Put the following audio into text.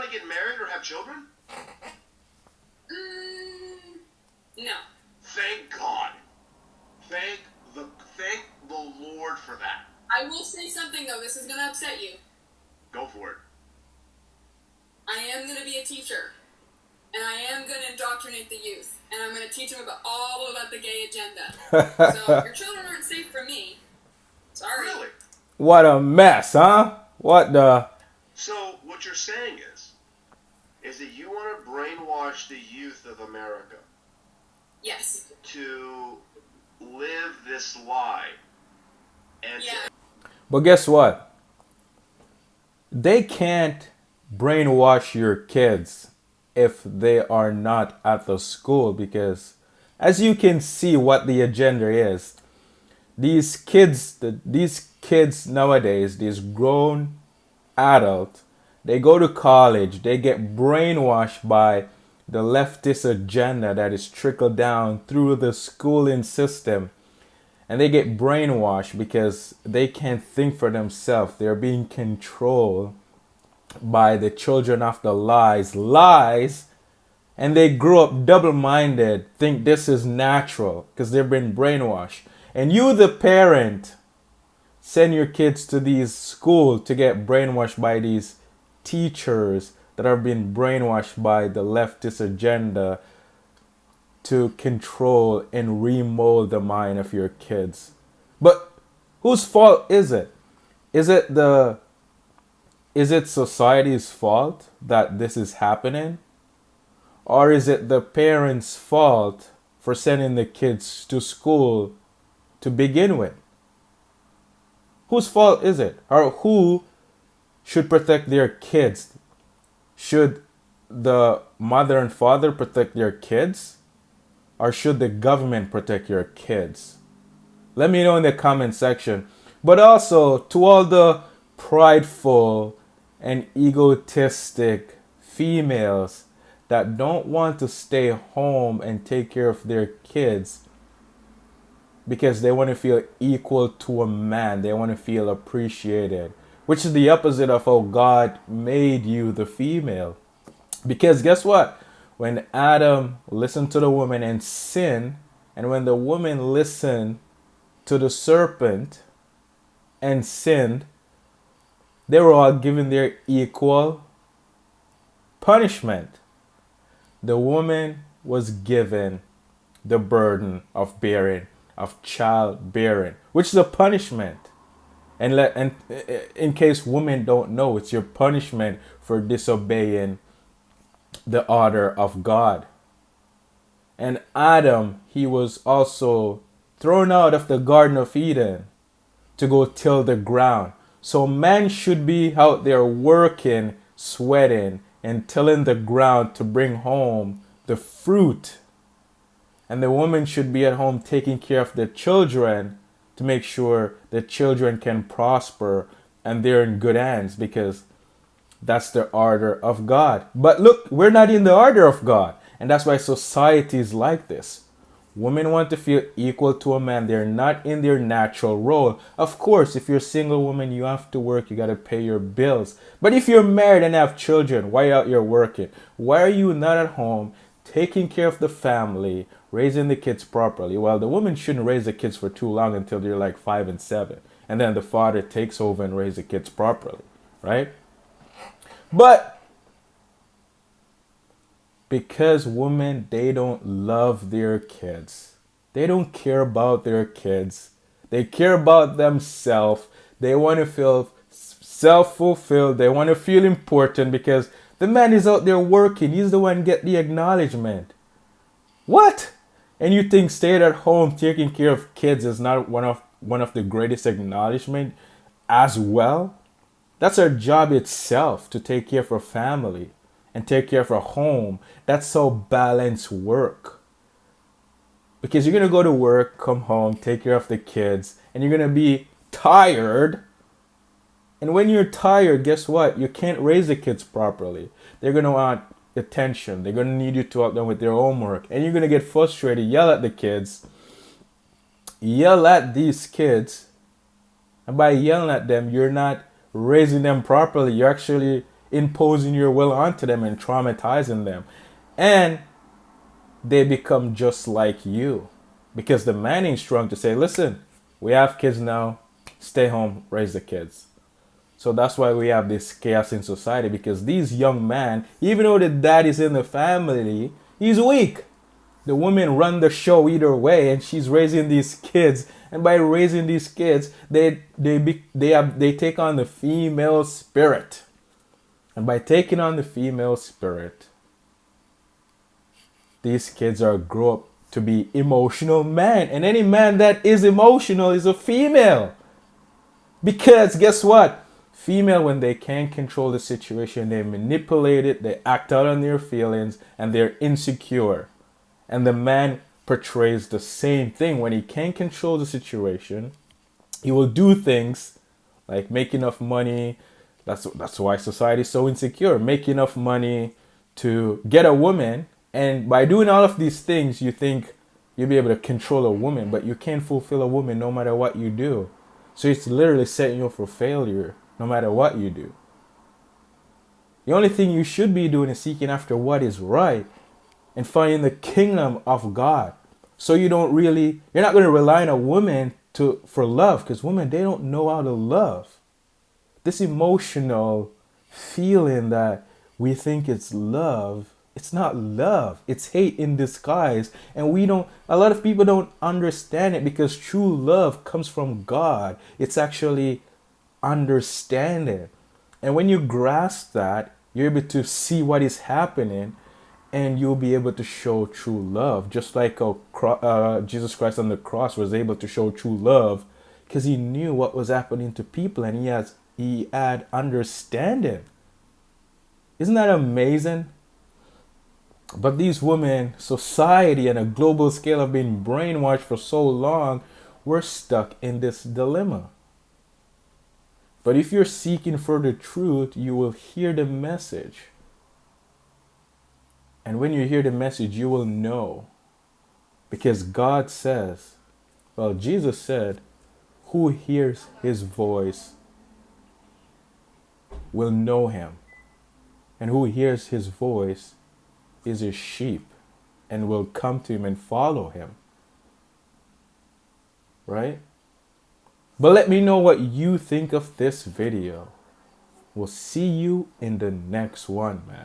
want to get married or have children? No. Thank God. Thank the Lord for that. I will say something though. This is gonna upset you. Go for it. I am gonna be a teacher, and I am gonna indoctrinate the youth, and I'm gonna teach them all about the gay agenda. So your children aren't safe from me. Sorry. Really? What a mess, huh? What the? So what you're saying is that you want to brainwash the youth of America Yes. to live this lie. And Yeah. But guess what? They can't brainwash your kids if they are not at the school, because as you can see what the agenda is, these kids nowadays, these grown adults, they go to college, they get brainwashed by the leftist agenda that is trickled down through the schooling system, and they get brainwashed because they can't think for themselves. They're being controlled by the children of the lies, and they grow up double-minded, think this is natural because they've been brainwashed. And you, the parent, send your kids to these schools to get brainwashed by these teachers that are being brainwashed by the leftist agenda to control and remold the mind of your kids. But whose fault is it? Is it society's fault that this is happening? Or is it the parents' fault for sending the kids to school to begin with? Whose fault is it? Or who should protect their kids? Should the mother and father protect their kids? Or should the government protect your kids? Let me know in the comment section. But also, to all the prideful and egotistic females that don't want to stay home and take care of their kids because they want to feel equal to a man, they want to feel appreciated, which is the opposite of how God made you, the female. Because guess what? When Adam listened to the woman and sinned, and when the woman listened to the serpent and sinned, they were all given their equal punishment. The woman was given the burden of childbearing, which is a punishment. And in case women don't know, it's your punishment for disobeying the order of God. And Adam, he was also thrown out of the Garden of Eden to go till the ground. So man should be out there working, sweating, and tilling the ground to bring home the fruit. And the woman should be at home taking care of the children to make sure the children can prosper and they're in good hands, because that's the order of God. But look, we're not in the order of God. And that's why society is like this. Women want to feel equal to a man. They're not in their natural role. Of course, if you're a single woman, you have to work. You got to pay your bills. But if you're married and have children, why are you out here working? Why are you not at home taking care of the family, raising the kids properly? Well, the woman shouldn't raise the kids for too long until they're like 5 and 7. And then the father takes over and raises the kids properly, right? But because women, they don't love their kids. They don't care about their kids. They care about themselves. They want to feel self-fulfilled. They want to feel important because the man is out there working. He's the one get the acknowledgement. What? And you think staying at home taking care of kids is not one of the greatest acknowledgement as well? That's our job itself, to take care of our family and take care of our home. That's how balance work. Because you're going to go to work, come home, take care of the kids, and you're going to be tired. And when you're tired, guess what? You can't raise the kids properly. They're going to want attention. They're going to need you to help them with their homework. And you're going to get frustrated, yell at the kids. Yell at these kids. And by yelling at them, you're not raising them properly. You're actually imposing your will onto them and traumatizing them. And they become just like you. Because the man ain't strong to say, listen, we have kids now, stay home, raise the kids. So that's why we have this chaos in society, because these young men, even though the dad is in the family, he's weak. The women run the show either way, and she's raising these kids. And by raising these kids, they take on the female spirit. And by taking on the female spirit, these kids are grow up to be emotional men. And any man that is emotional is a female. Because guess what? Female, when they can't control the situation, they manipulate it, they act out on their feelings, and they're insecure. And the man portrays the same thing. When he can't control the situation, he will do things like make enough money. That's why society is so insecure. Make enough money to get a woman. And by doing all of these things, you think you'll be able to control a woman, but you can't fulfill a woman no matter what you do. So it's literally setting you up for failure no matter what you do. The only thing you should be doing is seeking after what is right and finding the kingdom of God. So you're not going to rely on a woman for love, because women, they don't know how to love. This emotional feeling that we think it's love, it's not love. It's hate in disguise. And a lot of people don't understand it, because true love comes from God. It's actually understanding. And when you grasp that, you're able to see what is happening, and you'll be able to show true love. Just like Jesus Christ on the cross was able to show true love, because he knew what was happening to people, and he had understanding. Isn't that amazing? But these women, society, and a global scale have been brainwashed for so long, we're stuck in this dilemma. But if you're seeking for the truth, you will hear the message. And when you hear the message, you will know. Because God says, Jesus said, who hears his voice will know him. And who hears his voice is his sheep and will come to him and follow him. Right? But let me know what you think of this video. We'll see you in the next one, man.